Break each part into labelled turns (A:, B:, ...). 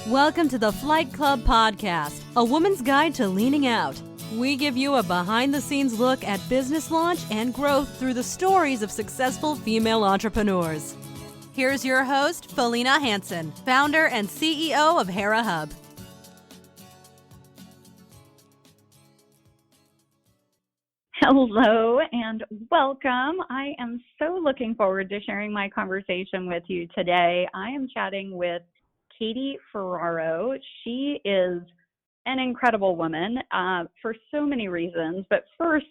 A: Welcome to the Flight Club Podcast, a woman's guide to leaning out. We give you a behind-the-scenes look at business launch and growth through the stories of successful female entrepreneurs. Here's your host, Felina Hansen, founder and CEO of Hera Hub.
B: Hello and welcome. I am so looking forward to sharing my conversation with you today. I am chatting with Katie Ferraro. She is an incredible woman for so many reasons. But first,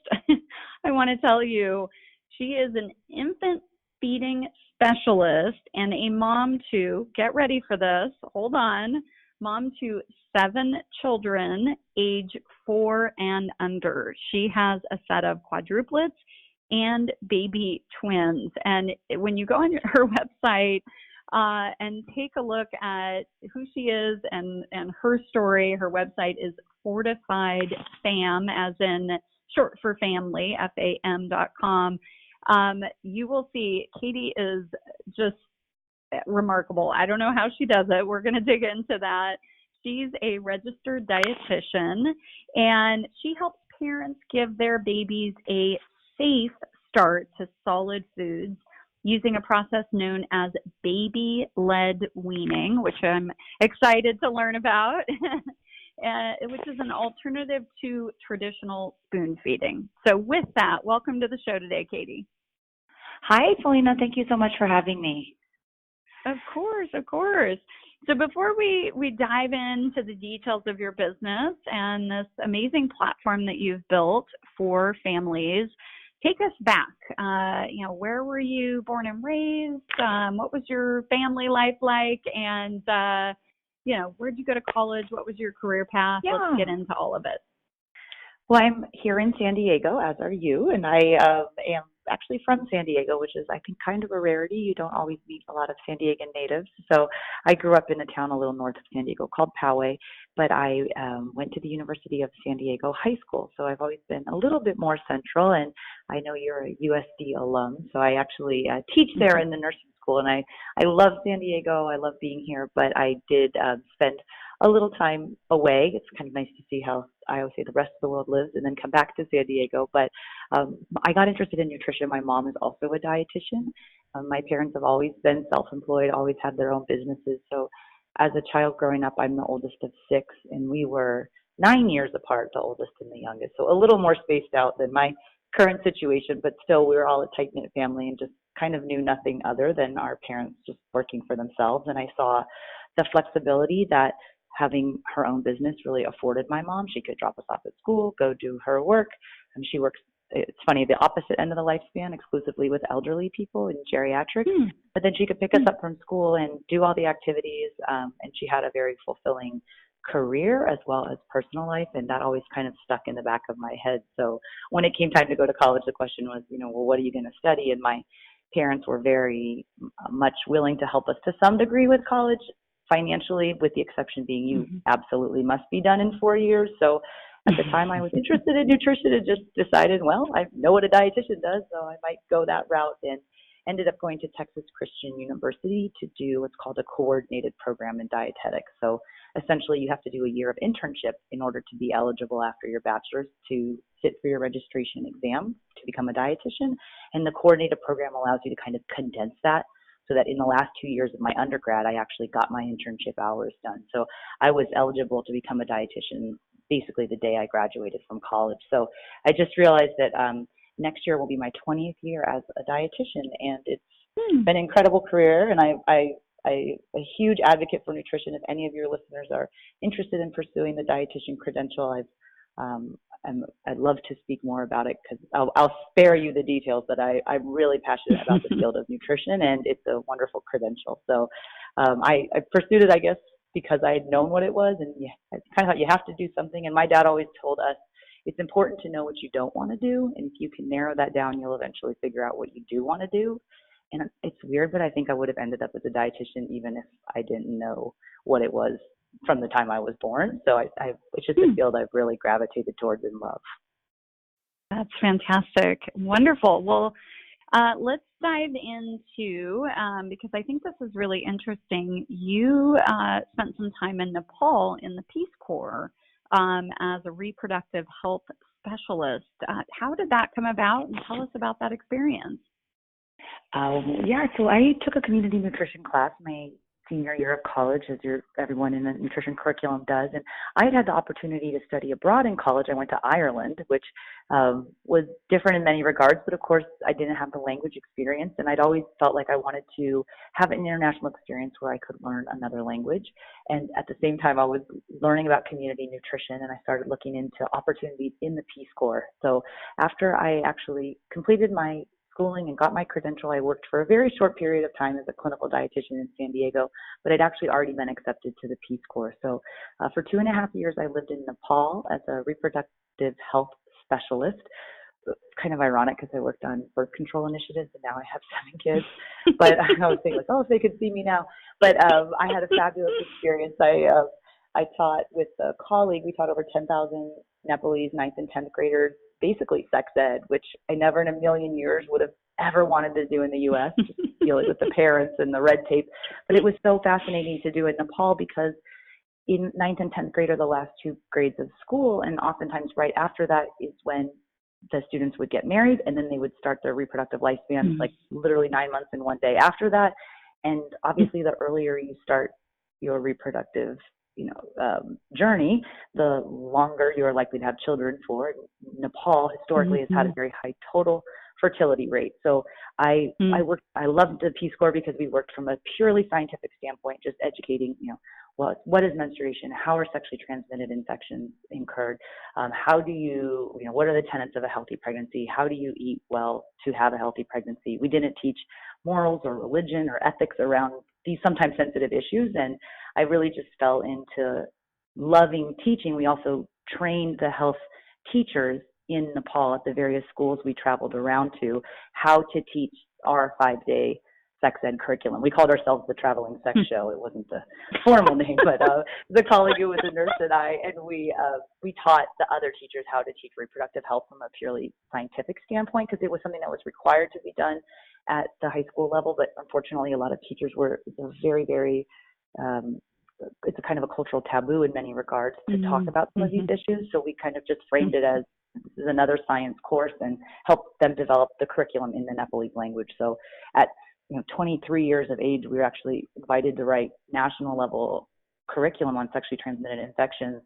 B: I want to tell you, she is an infant feeding specialist and a mom to, get ready for this, hold on, mom to 7 children, age 4 and under. She has a set of quadruplets and baby twins. And when you go on her website and take a look at who she is and her story, her website is Fortified Fam, as in short for family, FAM.com. You will see Katie is just remarkable. I don't know how she does it. We're going to dig into that. She's a registered dietitian, and she helps parents give their babies a safe start to solid foods using a process known as baby-led weaning, which I'm excited to learn about, which is an alternative to traditional spoon feeding. So with that, welcome to the show today, Katie.
C: Hi, Felina. Thank you so much for having me.
B: Of course, of course. So before we dive into the details of your business and this amazing platform that you've built for families, take us back. Where were you born and raised? What was your family life like? And, where did you go to college? What was your career path?
C: Yeah.
B: Let's get into all of it.
C: Well, I'm here in San Diego, as are you, and I am actually from San Diego, which is, I think, kind of a rarity. You don't always meet a lot of San Diegan natives. So I grew up in a town a little north of San Diego called Poway, but I went to the University of San Diego High School. So I've always been a little bit more central, and I know you're a USD alum, so I actually teach there in the nursing school, and I love San Diego. I love being here, but I did spend a little time away. It's kind of nice to see how I always say the rest of the world lives and then come back to San Diego. But I got interested in nutrition. My mom is also a dietitian. My parents have always been self-employed, always had their own businesses. So as a child growing up, I'm the oldest of 6, and we were 9 years apart, the oldest and the youngest. So a little more spaced out than my current situation, but still we were all a tight-knit family and just kind of knew nothing other than our parents just working for themselves. And I saw the flexibility that having her own business really afforded my mom. She could drop us off at school, go do her work, and she works, it's funny, the opposite end of the lifespan, exclusively with elderly people in geriatrics. But then she could pick us up from school and do all the activities, and she had a very fulfilling career as well as personal life, and that always kind of stuck in the back of my head. So when it came time to go to college, the question was, well, what are you going to study? And my parents were very much willing to help us to some degree with college, financially, with the exception being you absolutely must be done in 4 years. So at the time I was interested in nutrition and just decided, well, I know what a dietitian does, so I might go that route, and ended up going to Texas Christian University to do what's called a coordinated program in dietetics. So essentially you have to do a year of internship in order to be eligible after your bachelor's to sit for your registration exam to become a dietitian. And the coordinated program allows you to kind of condense that, so that in the last 2 years of my undergrad, I actually got my internship hours done. So I was eligible to become a dietitian basically the day I graduated from college. So I just realized that next year will be my 20th year as a dietitian, and it's been an incredible career. And I'm a huge advocate for nutrition. If any of your listeners are interested in pursuing the dietitian credential, I'd love to speak more about it, because I'll spare you the details, but I'm really passionate about the field of nutrition, and it's a wonderful credential. So I pursued it, I guess, because I had known what it was, and it's kind of how you have to do something. And my dad always told us it's important to know what you don't want to do, and if you can narrow that down, you'll eventually figure out what you do want to do. And it's weird, but I think I would have ended up as a dietitian even if I didn't know what it was from the time I was born. So it's just a field I've really gravitated towards and love.
B: That's fantastic. Wonderful. Well, let's dive into, because I think this is really interesting, you spent some time in Nepal in the Peace Corps as a reproductive health specialist. How did that come about? And tell us about that experience.
C: Yeah, so I took a community nutrition class my senior year of college, as everyone in the nutrition curriculum does. And I had had the opportunity to study abroad in college. I went to Ireland, which was different in many regards, but of course I didn't have the language experience. And I'd always felt like I wanted to have an international experience where I could learn another language. And at the same time, I was learning about community nutrition, and I started looking into opportunities in the Peace Corps. So after I actually completed my schooling and got my credential, I worked for a very short period of time as a clinical dietitian in San Diego, but I'd actually already been accepted to the Peace Corps. So for 2.5 years, I lived in Nepal as a reproductive health specialist. It's kind of ironic because I worked on birth control initiatives, and now I have 7 kids. But I was thinking, if they could see me now. But I had a fabulous experience. I taught with a colleague. We taught over 10,000 Nepalese 9th and 10th graders, basically sex ed, which I never in a million years would have ever wanted to do in the U.S., just dealing with the parents and the red tape. But it was so fascinating to do in Nepal because in 9th and 10th grade are the last 2 grades of school, and oftentimes right after that is when the students would get married, and then they would start their reproductive lifespan, like literally 9 months and 1 day after that. And obviously the earlier you start your reproductive journey, the longer you're likely to have children for. Nepal historically has had a very high total fertility rate. So I loved the Peace Corps because we worked from a purely scientific standpoint, just educating, what is menstruation? How are sexually transmitted infections incurred? How do you, what are the tenets of a healthy pregnancy? How do you eat well to have a healthy pregnancy? We didn't teach morals or religion or ethics around these sometimes sensitive issues. And I really just fell into loving teaching. We also trained the health teachers in Nepal at the various schools we traveled around to how to teach our 5-day sex ed curriculum. We called ourselves the Traveling Sex Show. It wasn't the formal name, but the colleague who was a nurse and we taught the other teachers how to teach reproductive health from a purely scientific standpoint, because it was something that was required to be done at the high school level. But unfortunately, a lot of teachers were very, very it's a kind of a cultural taboo in many regards to talk about some of these issues. So we kind of just framed it as this is another science course and helped them develop the curriculum in the Nepalese language. So at 23 years of age, we were actually invited to write national level curriculum on sexually transmitted infections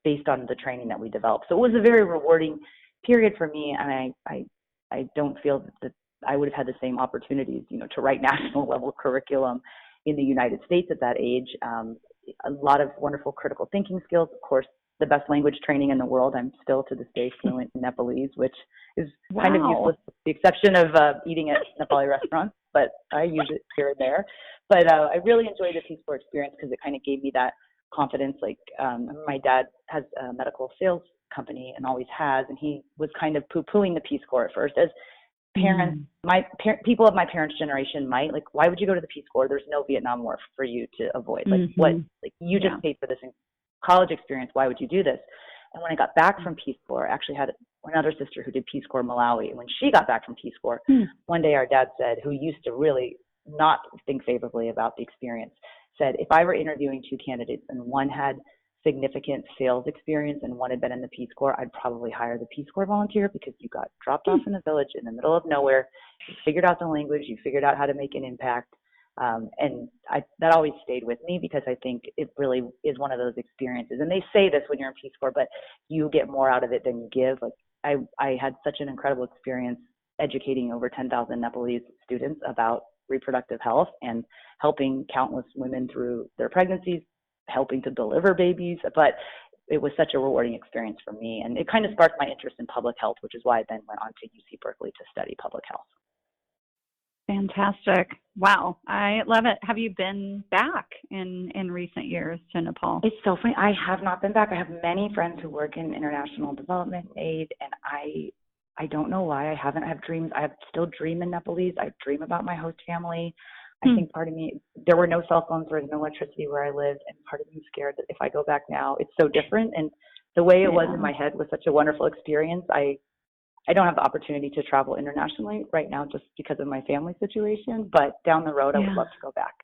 C: based on the training that we developed. So it was a very rewarding period for me, and I don't feel that I would have had the same opportunities, to write national level curriculum in the United States at that age. A lot of wonderful critical thinking skills, of course, the best language training in the world. I'm still to this day fluent in Nepalese, which is kind of useless with the exception of eating at Nepali restaurants, but I use it here and there. But I really enjoyed the Peace Corps experience because it kind of gave me that confidence. Like my dad has a medical sales company and always has, and he was kind of poo-pooing the Peace Corps at first as parents, people of my parents' generation might, like, why would you go to the Peace Corps? There's no Vietnam War for you to avoid. Like, you just paid for this college experience. Why would you do this? And when I got back from Peace Corps, I actually had another sister who did Peace Corps Malawi. And when she got back from Peace Corps, one day our dad said, who used to really not think favorably about the experience, said, if I were interviewing 2 candidates and one had significant sales experience and one had been in the Peace Corps, I'd probably hire the Peace Corps volunteer because you got dropped off in a village in the middle of nowhere. You figured out the language, you figured out how to make an impact. And that always stayed with me because I think it really is one of those experiences. And they say this when you're in Peace Corps, but you get more out of it than you give. Like I had such an incredible experience educating over 10,000 Nepalese students about reproductive health and helping countless women through their pregnancies, helping to deliver babies. But it was such a rewarding experience for me. And it kind of sparked my interest in public health, which is why I then went on to UC Berkeley to study public health.
B: Fantastic. Wow. I love it. Have you been back in recent years to Nepal?
C: It's so funny. I have not been back. I have many friends who work in international development aid, and I don't know why I haven't. I have dreams. I still dream in Nepalese. I dream about my host family. I think part of me, there were no cell phones, there was no electricity where I lived, and part of me is scared that if I go back now, it's so different. And the way it was in my head was such a wonderful experience. I don't have the opportunity to travel internationally right now just because of my family situation, but down the road, I would
B: Yeah.
C: love to go back.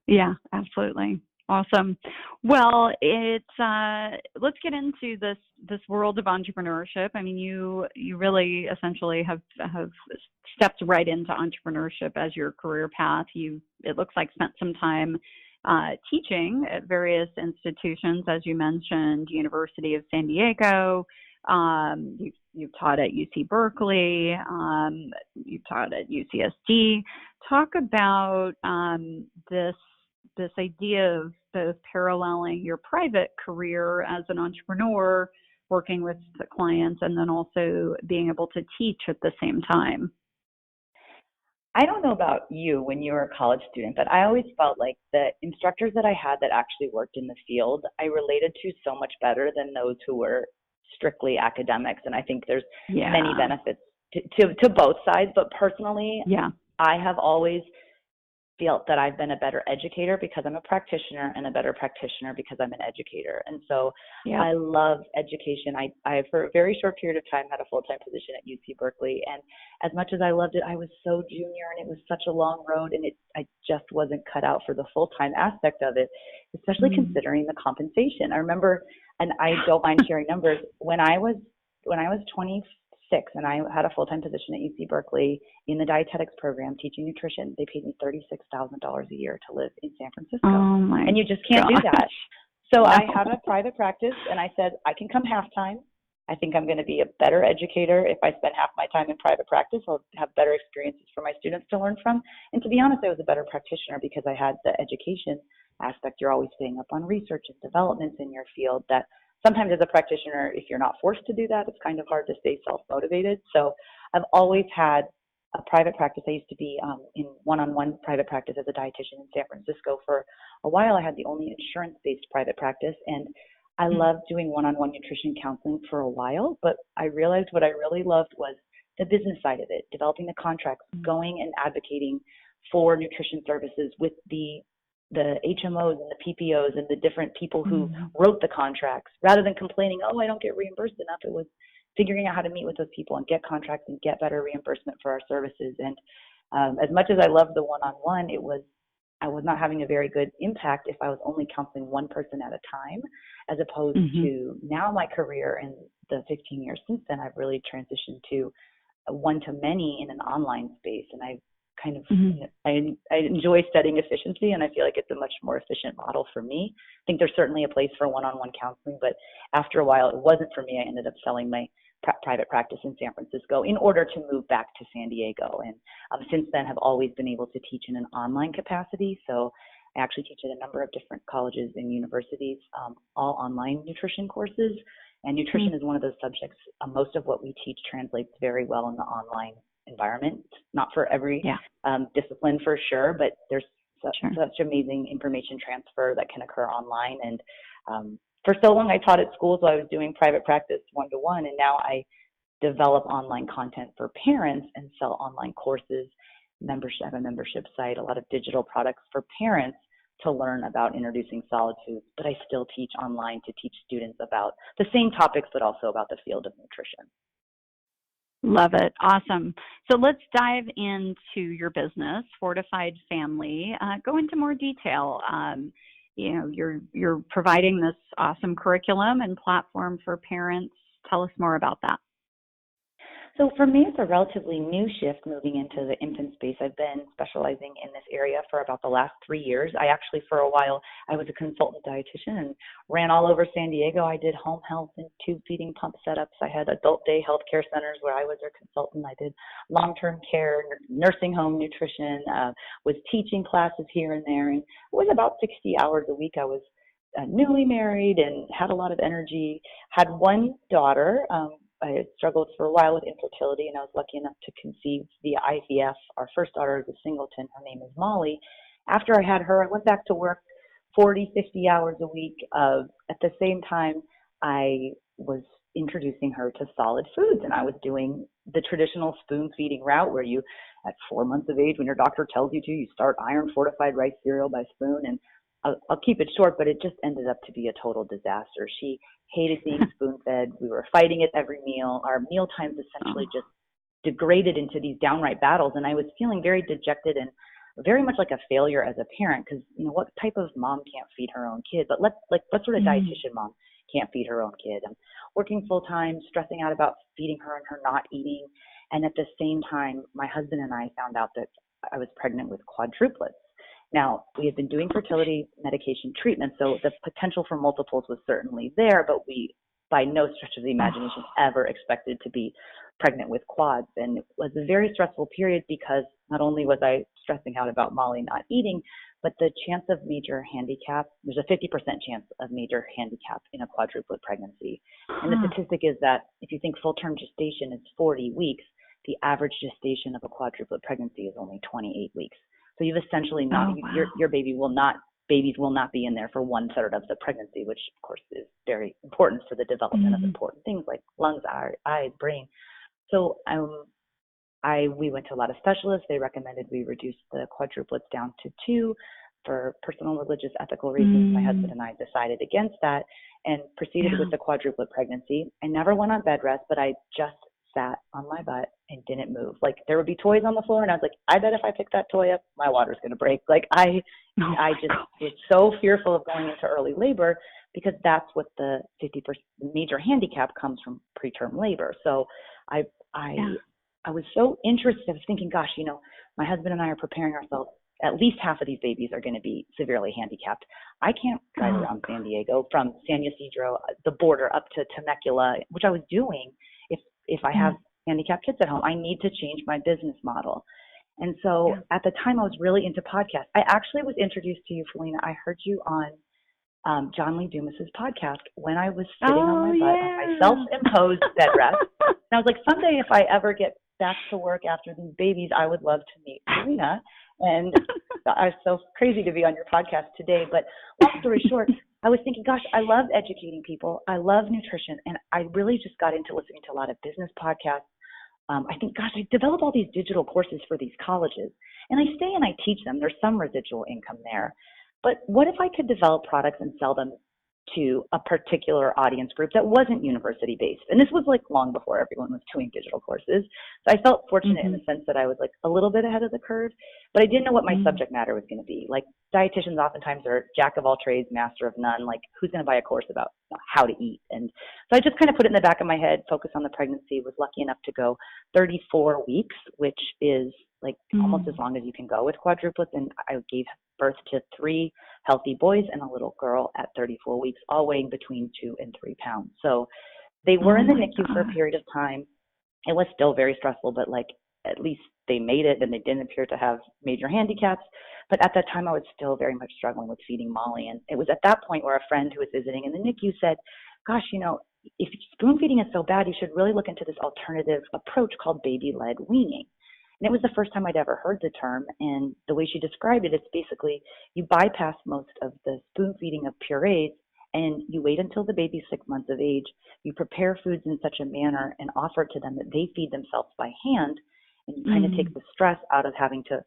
B: Yeah, absolutely. Awesome. Well, let's get into this world of entrepreneurship. I mean, you really essentially have stepped right into entrepreneurship as your career path. It looks like spent some time teaching at various institutions, as you mentioned, University of San Diego. You've taught at UC Berkeley. You've taught at UCSD. Talk about this idea of both paralleling your private career as an entrepreneur, working with the clients, and then also being able to teach at the same time.
C: I don't know about you when you were a college student, but I always felt like the instructors that I had that actually worked in the field, I related to so much better than those who were strictly academics. And I think there's many benefits to both sides. But personally, I have always felt that I've been a better educator because I'm a practitioner, and a better practitioner because I'm an educator. And so I love education. I for a very short period of time had a full-time position at UC Berkeley, and as much as I loved it, I was so junior and it was such a long road, and I just wasn't cut out for the full-time aspect of it, especially considering the compensation. I remember, and I don't mind sharing numbers, when I was 26 and I had a full-time position at UC Berkeley in the dietetics program teaching nutrition, they paid me $36,000 a year to live in San Francisco. And you just can't do that. So I had a private practice, and I said, I can come half-time. I think I'm going to be a better educator if I spend half my time in private practice. I'll have better experiences for my students to learn from. And to be honest, I was a better practitioner because I had the education aspect. You're always staying up on research and developments in your field that sometimes as a practitioner, if you're not forced to do that, it's kind of hard to stay self-motivated. So I've always had a private practice. I used to be in one-on-one private practice as a dietitian in San Francisco. For a while, I had the only insurance-based private practice, and I loved doing one-on-one nutrition counseling for a while, but I realized what I really loved was the business side of it, developing the contracts, going and advocating for nutrition services with the HMOs and the PPOs and the different people who wrote the contracts, rather than complaining, oh, I don't get reimbursed enough. It was figuring out how to meet with those people and get contracts and get better reimbursement for our services. And as much as I loved the one-on-one, I was not having a very good impact if I was only counseling one person at a time, as opposed to now my career in the 15 years since then, I've really transitioned to one-to-many in an online space. And I kind of, I enjoy studying efficiency, and I feel like it's a much more efficient model for me. I think there's certainly a place for one-on-one counseling, but after a while, it wasn't for me. I ended up selling my private practice in San Francisco in order to move back to San Diego. And since then have always been able to teach in an online capacity. So I actually teach at a number of different colleges and universities, all online nutrition courses. And nutrition is one of those subjects. Most of what we teach translates very well in the online environment. Not for every discipline for sure, but there's such amazing information transfer that can occur online. And for so long, I taught at school, so I was doing private practice one-to-one, and now I develop online content for parents and sell online courses, membership, I have a membership site, a lot of digital products for parents to learn about introducing solid foods, but I still teach online to teach students about the same topics, but also about the field of nutrition.
B: Love it. Awesome. So let's dive into your business, Fortified Family. Go into more detail. You're providing this awesome curriculum and platform for parents. Tell us more about that.
C: So for me, it's a relatively new shift moving into the infant space. I've been specializing in this area for about the last 3 years. I actually, for a while, I was a consultant dietitian and ran all over San Diego. I did home health and tube feeding pump setups. I had adult day health care centers where I was their consultant. I did long-term care, nursing home nutrition, was teaching classes here and there. And it was about 60 hours a week. I was newly married and had a lot of energy, had one daughter. I had struggled for a while with infertility, and I was lucky enough to conceive via IVF. Our first daughter is a singleton. Her name is Molly. After I had her, I went back to work 40, 50 hours a week. At the same time, I was introducing her to solid foods, and I was doing the traditional spoon feeding route where you, at 4 months of age, when your doctor tells you to, you start iron fortified rice cereal by spoon. And I'll keep it short, but it just ended up to be a total disaster. She hated being spoon-fed. We were fighting at every meal. Our meal times essentially just degraded into these downright battles, and I was feeling very dejected and very much like a failure as a parent, because what type of mom can't feed her own kid? But what sort of dietitian mom can't feed her own kid? I'm working full time, stressing out about feeding her and her not eating, and at the same time, my husband and I found out that I was pregnant with quadruplets. Now, we had been doing fertility medication treatment, so the potential for multiples was certainly there, but we, by no stretch of the imagination, ever expected to be pregnant with quads. And it was a very stressful period because not only was I stressing out about Molly not eating, but the chance of major handicap, there's a 50% chance of major handicap in a quadruplet pregnancy. And the statistic is that if you think full-term gestation is 40 weeks, the average gestation of a quadruplet pregnancy is only 28 weeks. So you've essentially not, your babies will not be in there for 1/3 of the pregnancy, which of course is very important for the development of important things like lungs, eyes, brain. So we went to a lot of specialists. They recommended we reduce the quadruplets down to 2 for personal, religious, ethical reasons. My husband and I decided against that and proceeded with the quadruplet pregnancy. I never went on bed rest, but I just sat on my butt and didn't move. Like there would be toys on the floor and I was like, I bet if I pick that toy up, my water's going to break. Like I just was so fearful of going into early labor because that's what the 50% major handicap comes from preterm labor. So I was so interested. I was thinking, gosh, my husband and I are preparing ourselves. At least half of these babies are going to be severely handicapped. I can't drive around San Diego from San Ysidro, the border, up to Temecula, which I was doing if I have handicapped kids at home. I need to change my business model. And so at the time I was really into podcasts. I actually was introduced to you, Felina. I heard you on John Lee Dumas's podcast when I was sitting on my butt on my self-imposed bed rest. And I was like, someday if I ever get back to work after these babies, I would love to meet Felina. And I was so crazy to be on your podcast today. But long story short, I was thinking, gosh, I love educating people. I love nutrition. And I really just got into listening to a lot of business podcasts. I think, gosh, I develop all these digital courses for these colleges. And I stay and I teach them. There's some residual income there. But what if I could develop products and sell them to a particular audience group that wasn't university based? And this was like long before everyone was doing digital courses. So I felt fortunate in the sense that I was like a little bit ahead of the curve, but I didn't know what my subject matter was going to be. Like dietitians oftentimes are jack of all trades, master of none. Like who's going to buy a course about how to eat? And so I just kind of put it in the back of my head, focus on the pregnancy, was lucky enough to go 34 weeks, which is like almost as long as you can go with quadruplets. And I gave birth to 3 healthy boys and a little girl at 34 weeks, all weighing between 2 and 3 pounds. So they were in the NICU for a period of time. It was still very stressful, but like at least they made it and they didn't appear to have major handicaps. But at that time, I was still very much struggling with feeding Molly. And it was at that point where a friend who was visiting in the NICU said, gosh, if spoon feeding is so bad, you should really look into this alternative approach called baby-led weaning. And it was the first time I'd ever heard the term. And the way she described it, it's basically you bypass most of the spoon feeding of purees and you wait until the baby's 6 months of age. You prepare foods in such a manner and offer to them that they feed themselves by hand. And you kind of take the stress out of having to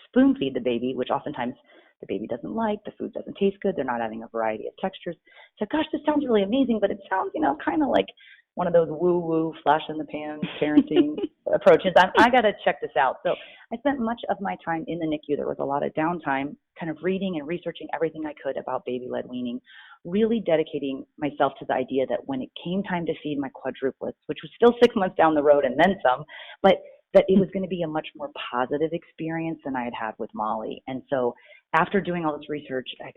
C: spoon feed the baby, which oftentimes the baby doesn't like. The food doesn't taste good. They're not having a variety of textures. So, gosh, this sounds really amazing, but it sounds, kind of like one of those woo-woo, flash-in-the-pan parenting approaches. I got to check this out. So I spent much of my time in the NICU. There was a lot of downtime, kind of reading and researching everything I could about baby-led weaning, really dedicating myself to the idea that when it came time to feed my quadruplets, which was still 6 months down the road and then some, but that it was going to be a much more positive experience than I had had with Molly. And so after doing all this research, I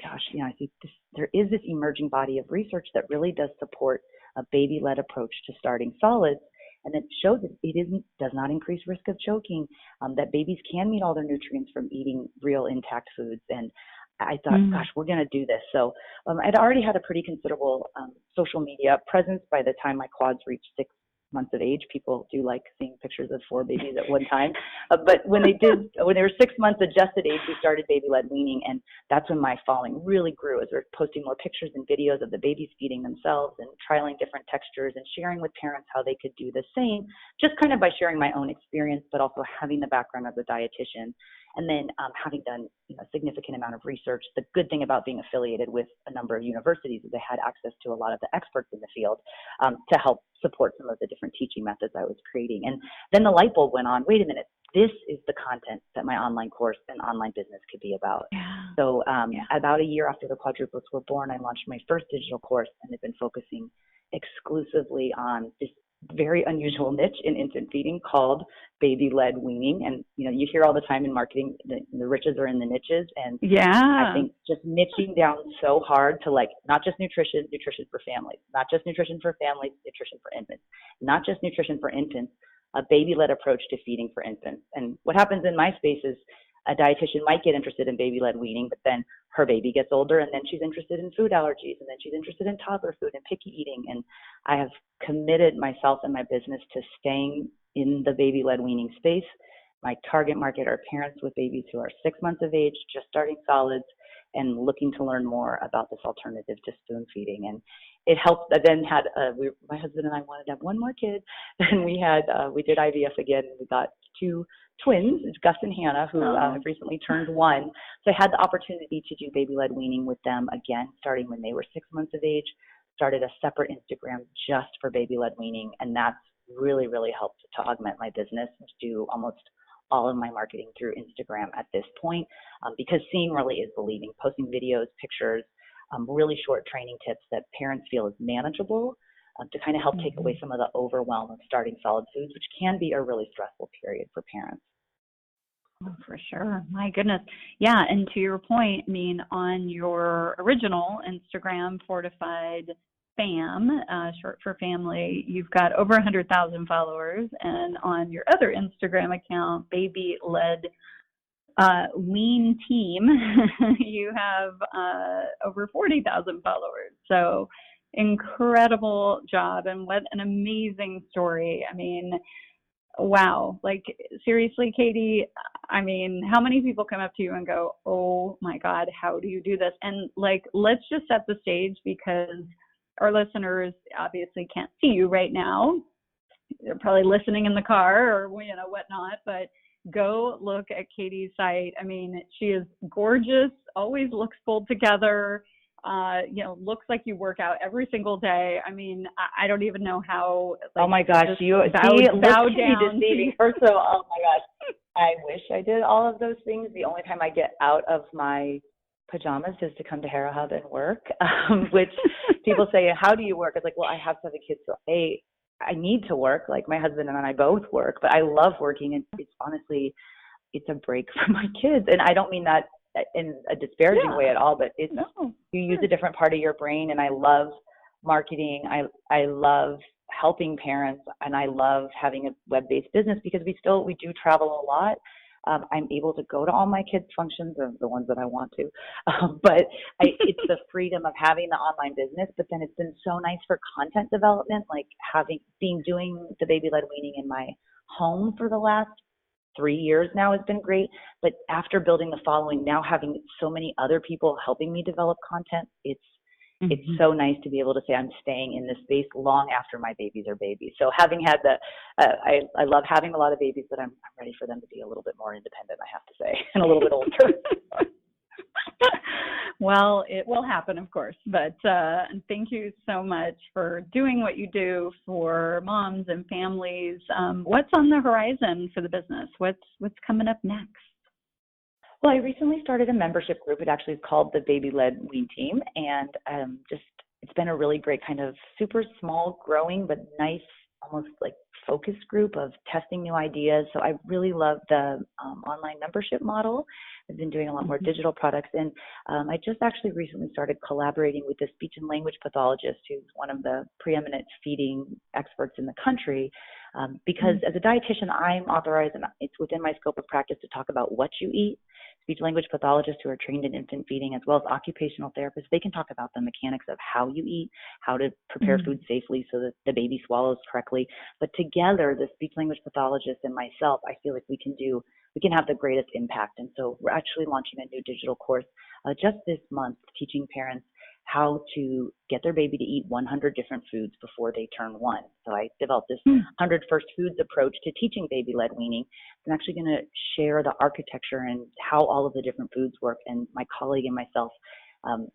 C: think there is this emerging body of research that really does support a baby-led approach to starting solids, and it shows that it does not increase risk of choking, that babies can meet all their nutrients from eating real intact foods. And I thought, gosh, we're going to do this. So I'd already had a pretty considerable social media presence by the time my quads reached 6 months of age. People do like seeing pictures of 4 babies at one time. But when they were 6 months adjusted age, we started baby-led weaning. And that's when my following really grew, as we're posting more pictures and videos of the babies feeding themselves and trialing different textures and sharing with parents how they could do the same, just kind of by sharing my own experience, but also having the background as a dietitian. And then having done a significant amount of research, the good thing about being affiliated with a number of universities is I had access to a lot of the experts in the field to help support some of the different teaching methods I was creating. And then the light bulb went on, wait a minute, this is the content that my online course and online business could be about.
B: Yeah.
C: So about a year after the quadruplets were born, I launched my first digital course and have been focusing exclusively on this very unusual niche in infant feeding called baby-led weaning. And you hear all the time in marketing, the riches are in the niches. And I think just niching down so hard to not just nutrition for families, not just nutrition for families, nutrition for infants, not just nutrition for infants, a baby-led approach to feeding for infants. And what happens in my space is a dietitian might get interested in baby-led weaning, but then her baby gets older and then she's interested in food allergies and then she's interested in toddler food and picky eating. And I have committed myself and my business to staying in the baby-led weaning space. My target market are parents with babies who are 6 months of age, just starting solids, and looking to learn more about this alternative to spoon feeding. And it helped. I then had my husband and I wanted to have one more kid, and we did IVF again. We got 2 twins, Gus and Hannah, who have recently turned 1. So I had the opportunity to do baby-led weaning with them again, starting when they were 6 months of age. Started a separate Instagram just for baby-led weaning, and that's really, really helped to augment my business and to do almost all of my marketing through Instagram at this point, because seeing really is believing. Posting videos, pictures, really short training tips that parents feel is manageable to kind of help take away some of the overwhelm of starting solid foods, which can be a really stressful period for parents.
B: Oh, for sure. My goodness. Yeah. And to your point, I mean, on your original Instagram, Fortified Fam, short for family, you've got over 100,000 followers. And on your other Instagram account, Baby Led Lean Team, you have over 40,000 followers. So incredible job. And what an amazing story. I mean, wow. Like, seriously, Katie, I mean, how many people come up to you and go, oh my God, how do you do this? And let's just set the stage, because our listeners obviously can't see you right now. They're probably listening in the car or, whatnot, but go look at Katie's site. I mean, she is gorgeous, always looks pulled together, looks like you work out every single day. I mean, I don't even know how.
C: Oh my gosh, you bow down. First of all, oh my gosh, I wish I did all of those things. The only time I get out of my pajamas is to come to Hera Hub and work, which people say, how do you work? It's like, well, I have 7 kids, so I need to work. Like, my husband and I both work, but I love working, and it's honestly, it's a break for my kids. And I don't mean that in a disparaging way at all, but it's you use a different part of your brain. And I love marketing. I love helping parents, and I love having a web-based business because we do travel a lot. I'm able to go to all my kids' functions, or the ones that I want to, but it's the freedom of having the online business. But then it's been so nice for content development, like doing the baby-led weaning in my home for the last 3 years now has been great. But after building the following, now having so many other people helping me develop content, it's so nice to be able to say I'm staying in this space long after my babies are babies. So having had I love having a lot of babies, but I'm ready for them to be a little bit more independent, I have to say, and a little bit older.
B: Well, it will happen, of course. But thank you so much for doing what you do for moms and families. What's on the horizon for the business? What's coming up next?
C: Well, I recently started a membership group. It actually is called the Baby-Led Wean Team, and it's been a really great kind of super small, growing, but nice, almost like focus group of testing new ideas. So I really love the online membership model. I've been doing a lot more digital products, and I just actually recently started collaborating with a speech and language pathologist who's one of the preeminent feeding experts in the country. Because as a dietitian, I'm authorized, and it's within my scope of practice to talk about what you eat. Speech language pathologists who are trained in infant feeding, as well as occupational therapists, they can talk about the mechanics of how you eat, how to prepare food safely so that the baby swallows correctly. But together, the speech language pathologist and myself, I feel like we can have the greatest impact. And so we're actually launching a new digital course just this month, teaching parents how to get their baby to eat 100 different foods before they turn 1. So I developed this 100 first foods approach to teaching baby-led weaning. I'm actually going to share the architecture and how all of the different foods work. And my colleague and myself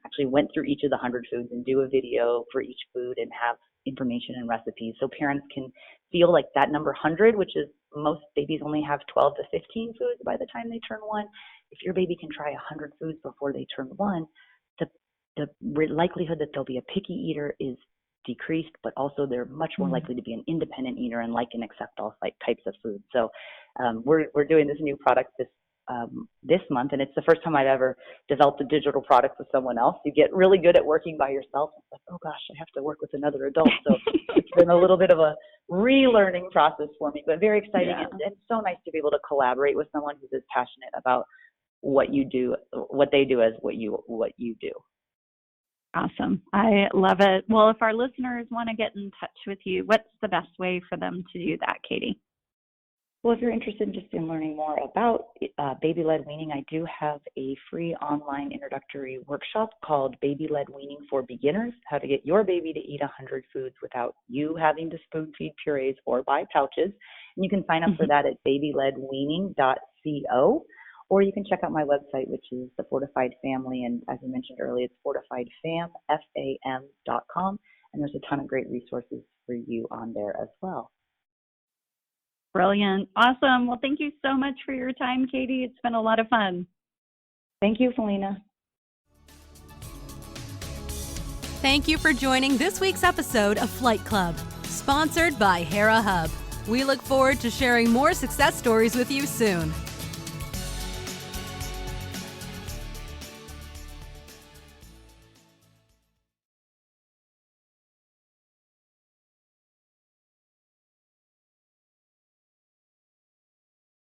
C: actually went through each of the 100 foods and do a video for each food and have information and recipes so parents can feel like that number 100, which is most babies only have 12 to 15 foods by the time they turn 1. If your baby can try 100 foods before they turn 1, the likelihood that they'll be a picky eater is decreased, but also they're much more likely to be an independent eater and like and accept all types of food. So we're doing this new product this month, and it's the first time I've ever developed a digital product with someone else. You get really good at working by yourself. It's like, oh gosh, I have to work with another adult. So it's been a little bit of a relearning process for me, but very exciting and so nice to be able to collaborate with someone who's as passionate about what you do, what they do as what you do.
B: Awesome. I love it. Well, if our listeners want to get in touch with you, what's the best way for them to do that, Katie?
C: Well, if you're interested just in learning more about baby-led weaning, I do have a free online introductory workshop called Baby-Led Weaning for Beginners, how to get your baby to eat 100 foods without you having to spoon feed purees or buy pouches. And you can sign up for that at babyledweaning.co, or you can check out my website, which is the Fortified Family. And as I mentioned earlier, it's fortifiedfam.com. And there's a ton of great resources for you on there as well.
B: Brilliant. Awesome. Well, thank you so much for your time, Katie. It's been a lot of fun.
C: Thank you, Felina.
A: Thank you for joining this week's episode of Flight Club, sponsored by Hera Hub. We look forward to sharing more success stories with you soon.